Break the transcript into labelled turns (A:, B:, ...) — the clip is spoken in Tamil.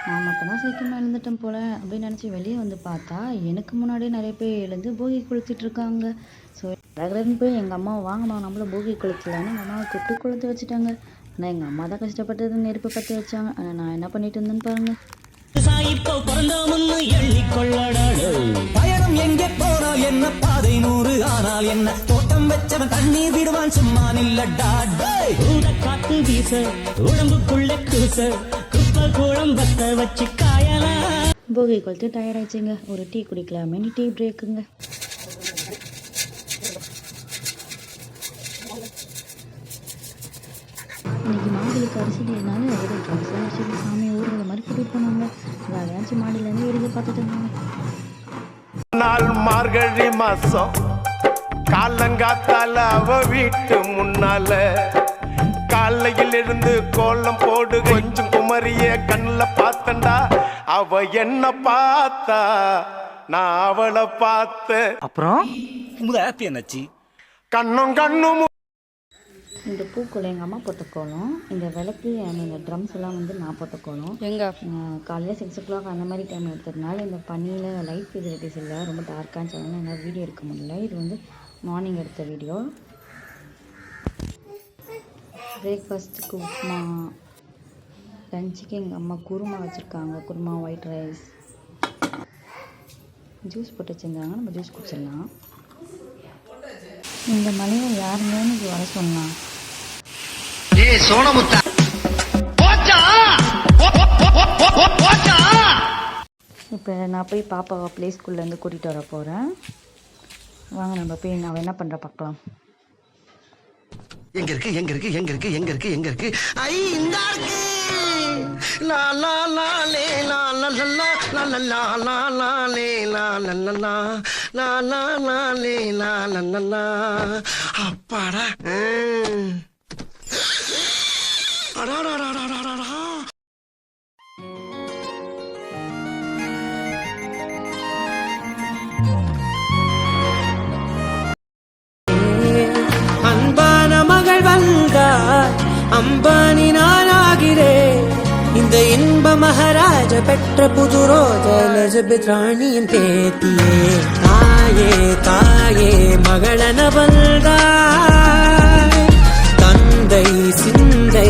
A: நான் மட்டும்தான் சீக்கிரமாக எழுந்துட்டேன் போல் அப்படின்னு நினச்சி வெளியே வந்து பார்த்தா எனக்கு முன்னாடியே நிறைய பேர் எழுந்து போகி கொளுத்திட்ருக்காங்க. ஸோ கடகடன்னு போய் எங்கள் அம்மாவை வாங்கம்மா நம்மளும் போகி கொளுத்தலான்னு எங்கள் அம்மாவை கூப்பிட்டு கொளுத்து வச்சுட்டாங்க. ஆனால் எங்கள் அம்மா தான் கஷ்டப்பட்டது நெருப்பு பற்றி வச்சாங்க. ஆனால் நான் என்ன பண்ணிட்டு இருந்தேன்னு பாருங்கள்.
B: பயணம் எங்கே போனால் என்ன, பாதை 100 ஆனால் என்ன, தோட்டம் வச்சவன் தண்ணீர் விடுவான் சும்மா நில்லடா. காத்து வீச உடம்புக்குள்ள கூச குப்பை குழம்பத்த வச்சு காயலா.
A: போகி கொளுத்து டயர்ட் ஆயிடுச்சுங்க. ஒரு டீ குடிக்கலாமே, டீ பிரேக்குங்க. இன்னைக்கு மாடுகளுக்கு அரிசி இல்லைனாலும் வெறும் ட்ரம்ஸ்லாம் வச்சு சாமி ஊர்வல மாதிரி கூட்டிகிட்டு போனாங்க. வேலையாச்சும் மாடியிலேருந்து வேடிக்கை பார்த்துட்டு இருந்தாங்க.
C: நாள் மார்கழி மாசம் காலங்காத்தால அவ வீட்டு முன்னால காலையில் இருந்து கோலம் போடு கொஞ்சம் குமரிய கண்ணுல பார்த்தண்டா. அவ என்ன பார்த்தா நான் அவளை பார்த்தேன்.
B: அப்புறம் ஹாப்பி என்னாச்சு? கண்ணும் கண்ணும்.
A: இந்த பூக்கோளம் எங்கள் அம்மா போட்ட கோலம், இந்த விளக்கு இந்த ட்ரம்ஸ் எல்லாம் வந்து நான் போட்ட கோலம். காலையில் 6 o'clock அந்த மாதிரி டைம் எடுத்ததுனால இந்த பனியில் லைட் ஃபெசிலிட்டிஸ் இல்லை, ரொம்ப டார்க்காக இருந்துச்சு, என்னால் வீடியோ எடுக்க முடியல. இது வந்து மார்னிங் எடுத்த வீடியோ. பிரேக்ஃபாஸ்ட்டுக்கு உப்புமா, லஞ்சுக்கு எங்கள் அம்மா குருமா வச்சுருக்காங்க. குருமா, ஒயிட் ரைஸ், ஜூஸ் போட்டு வச்சுருந்தாங்க. நம்ம ஜூஸ் குடிச்சிடலாம். இந்த மலையில் யாருமே இன்னைக்கு வர சொன்னான். இப்போ நான் போய் பாப்பாவை ப்ளே ஸ்கூல்லேருந்து கூட்டிகிட்டு வர போகிறேன். வாங்க நம்ம போய் நான் என்ன பண்ணுற பார்க்கலாம்.
D: எங்க இருக்கு எங்க இருக்கு எங்க இருக்கு எங்க இருக்கு எங்க இருக்கு? ஐ இந்த இருக்கு. லா லா லா லே லா லா லா லா லா லா லா லா லே லா லா லா லா லா லா லா லே லா லா லா லா. அப்பாடா. அடாடாடாடாடாடா.
B: அன்பான மகள் வந்தார், அம்பானி நானாகிறேன். இந்த இன்ப மகாராஜ பெற்ற புது ரோஜா எலிசபெத் ராணியின் பேத்தியே. தாயே தாயே மகளன வந்தாய், தந்தை சிந்தை